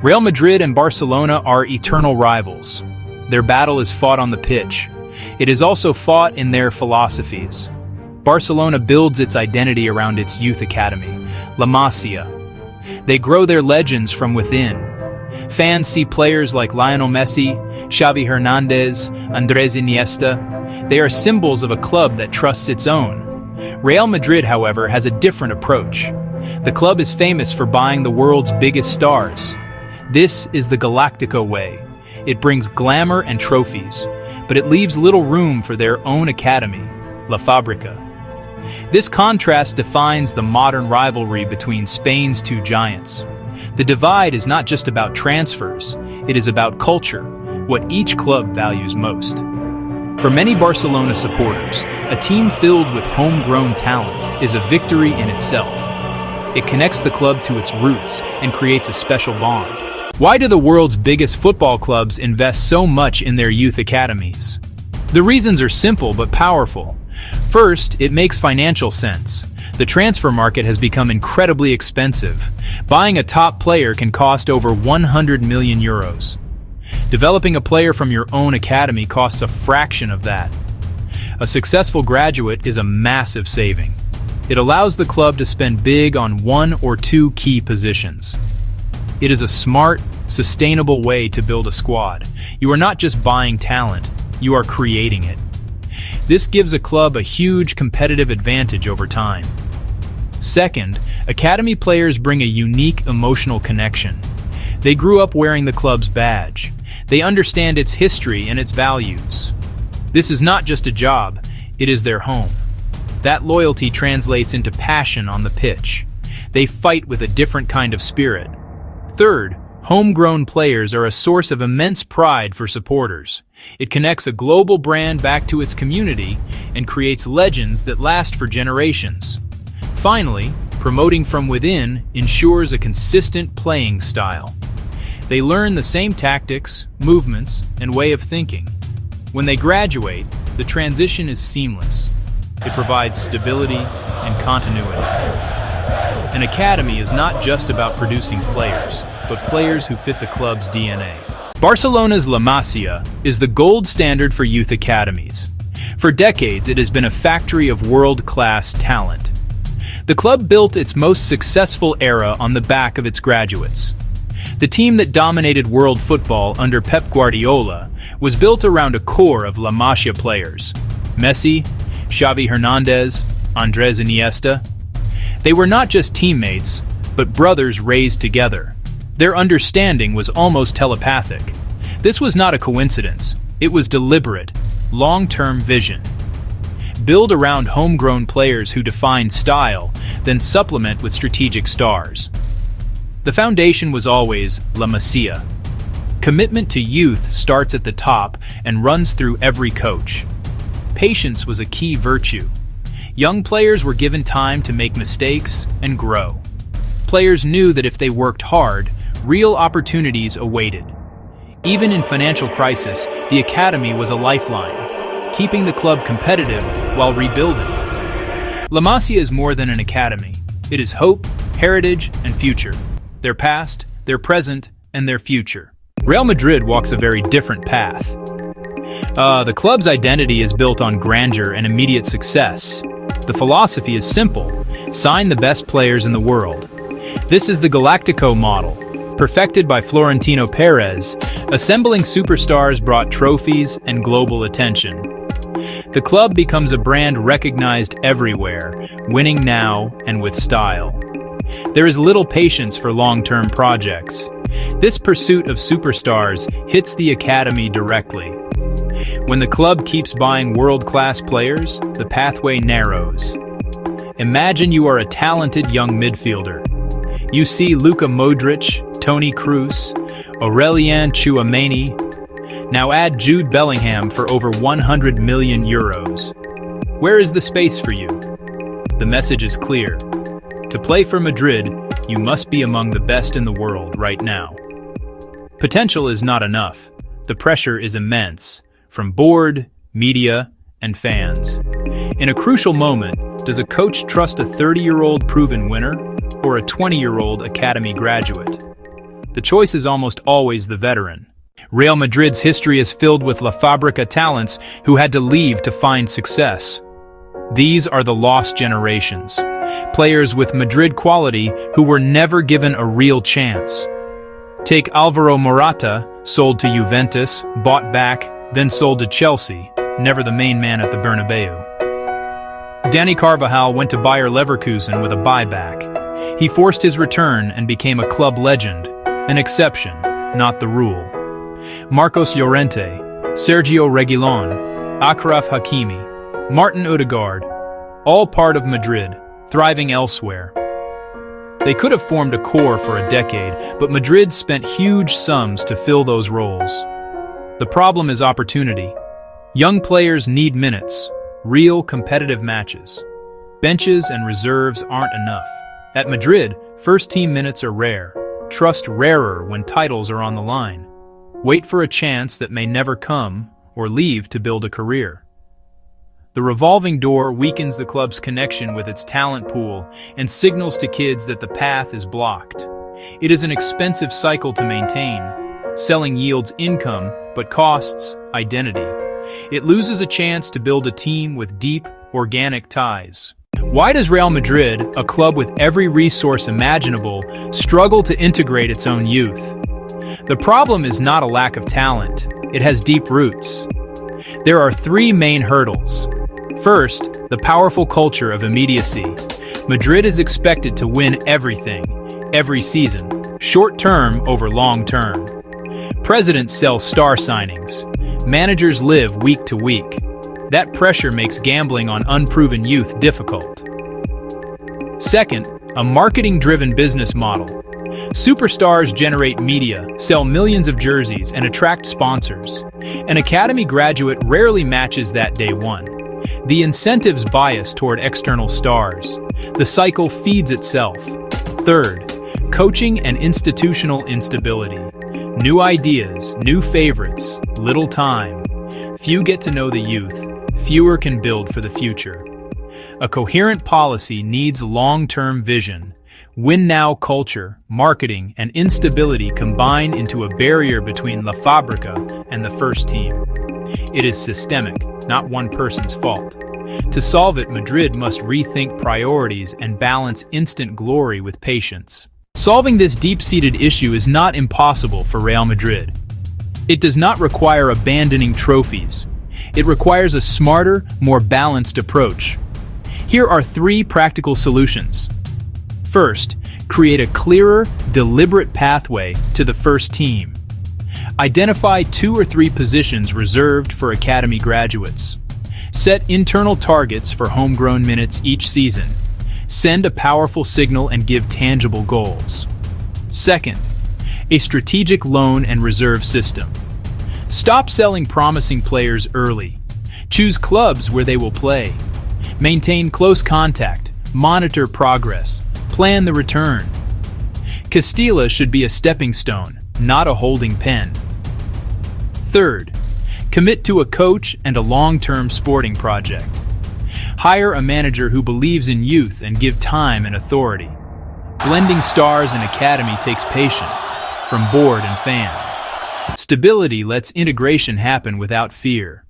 Real Madrid and Barcelona are eternal rivals. Their battle is fought on the pitch. It is also fought in their philosophies. Barcelona builds its identity around its youth academy, La Masia. They grow their legends from within. Fans see players like Lionel Messi, Xavi Hernandez, Andres Iniesta. They are symbols of a club that trusts its own. Real Madrid, however, has a different approach. The club is famous for buying the world's biggest stars. This is the Galactico way. It brings glamour and trophies, but it leaves little room for their own academy, La Fábrica. This contrast defines the modern rivalry between Spain's two giants. The divide is not just about transfers, it is about culture, what each club values most. For many Barcelona supporters, a team filled with homegrown talent is a victory in itself. It connects the club to its roots and creates a special bond. Why do the world's biggest football clubs invest so much in their youth academies? The reasons are simple but powerful. First, it makes financial sense. The transfer market has become incredibly expensive. Buying a top player can cost over 100 million euros. Developing a player from your own academy costs a fraction of that. A successful graduate is a massive saving. It allows the club to spend big on one or two key positions. It is a smart, sustainable way to build a squad. You are not just buying talent, you are creating it. This gives a club a huge competitive advantage over time. Second, academy players bring a unique emotional connection. They grew up wearing the club's badge. They understand its history and its values. This is not just a job, it is their home. That loyalty translates into passion on the pitch. They fight with a different kind of spirit. Third, homegrown players are a source of immense pride for supporters. It connects a global brand back to its community and creates legends that last for generations. Finally, promoting from within ensures a consistent playing style. They learn the same tactics, movements, and way of thinking. When they graduate, the transition is seamless. It provides stability and continuity. An academy is not just about producing players, but players who fit the club's DNA. Barcelona's La Masia is the gold standard for youth academies. For decades, it has been a factory of world-class talent. The club built its most successful era on the back of its graduates. The team that dominated world football under Pep Guardiola was built around a core of La Masia players: Messi, Xavi Hernandez, Andres Iniesta. They were not just teammates, but brothers raised together. Their understanding was almost telepathic. This was not a coincidence. It was deliberate, long-term vision. Build around homegrown players who define style, then supplement with strategic stars. The foundation was always La Masia. Commitment to youth starts at the top and runs through every coach. Patience was a key virtue. Young players were given time to make mistakes and grow. Players knew that if they worked hard, real opportunities awaited. Even in financial crisis, the academy was a lifeline, keeping the club competitive while rebuilding. La Masia is more than an academy. It is hope, heritage, and future. Their past, their present, and their future. Real Madrid walks a very different path. The club's identity is built on grandeur and immediate success. The philosophy is simple: sign the best players in the world. This is the Galactico model, perfected by Florentino Perez. Assembling superstars brought trophies and global attention. The club becomes a brand recognized everywhere, winning now and with style. There is little patience for long-term projects. This pursuit of superstars hits the academy directly. When the club keeps buying world-class players, the pathway narrows. Imagine you are a talented young midfielder. You see Luka Modric, Toni Kroos, Aurelien Tchouameni. Now add Jude Bellingham for over 100 million euros. Where is the space for you? The message is clear. To play for Madrid, you must be among the best in the world right now. Potential is not enough. The pressure is immense, from board, media, and fans. In a crucial moment, does a coach trust a 30-year-old proven winner or a 20-year-old academy graduate? the choice is almost always the veteran. Real Madrid's history is filled with La Fábrica talents who had to leave to find success. These are the lost generations, players with Madrid quality who were never given a real chance. Take Álvaro Morata, sold to Juventus, bought back, then sold to Chelsea, never the main man at the Bernabeu. Dani Carvajal went to Bayer Leverkusen with a buyback. He forced his return and became a club legend, an exception, not the rule. Marcos Llorente, Sergio Reguilón, Achraf Hakimi, Martin Odegaard, all part of Madrid, thriving elsewhere. They could have formed a core for a decade, but Madrid spent huge sums to fill those roles. The problem is opportunity. Young players need minutes, real competitive matches. Benches and reserves aren't enough. At Madrid, first-team minutes are rare. Trust rarer when titles are on the line. Wait for a chance that may never come, or leave to build a career. The revolving door weakens the club's connection with its talent pool and signals to kids that the path is blocked. It is an expensive cycle to maintain. Selling yields income, but costs identity. It loses a chance to build a team with deep, organic ties. Why does Real Madrid, a club with every resource imaginable, struggle to integrate its own youth? The problem is not a lack of talent. It has deep roots. There are three main hurdles. First, the powerful culture of immediacy. Madrid is expected to win everything, every season, short-term over long-term. Presidents sell star signings. Managers live week to week. That pressure makes gambling on unproven youth difficult. Second, a marketing-driven business model. Superstars generate media, sell millions of jerseys, and attract sponsors. An academy graduate rarely matches that day one. The incentives bias toward external stars. The cycle feeds itself. Third, coaching and institutional instability. New ideas, new favorites, little time. Few get to know the youth. Fewer can build for the future. A coherent policy needs long-term vision. Win-now culture, marketing, and instability combine into a barrier between La Fábrica and the first team. It is systemic, not one person's fault. To solve it, Madrid must rethink priorities and balance instant glory with patience. Solving this deep-seated issue is not impossible for Real Madrid. It does not require abandoning trophies. It requires a smarter, more balanced approach. Here are three practical solutions. First, create a clearer, deliberate pathway to the first team. Identify 2 or 3 positions reserved for academy graduates. Set internal targets for homegrown minutes each season. Send a powerful signal and give tangible goals. Second, a strategic loan and reserve system. Stop selling promising players early. Choose clubs where they will play. Maintain close contact, monitor progress, plan the return. Castilla should be a stepping stone, not a holding pen. Third, commit to a coach and a long-term sporting project. Hire a manager who believes in youth and give time and authority. Blending stars and academy takes patience, from board and fans. Stability lets integration happen without fear.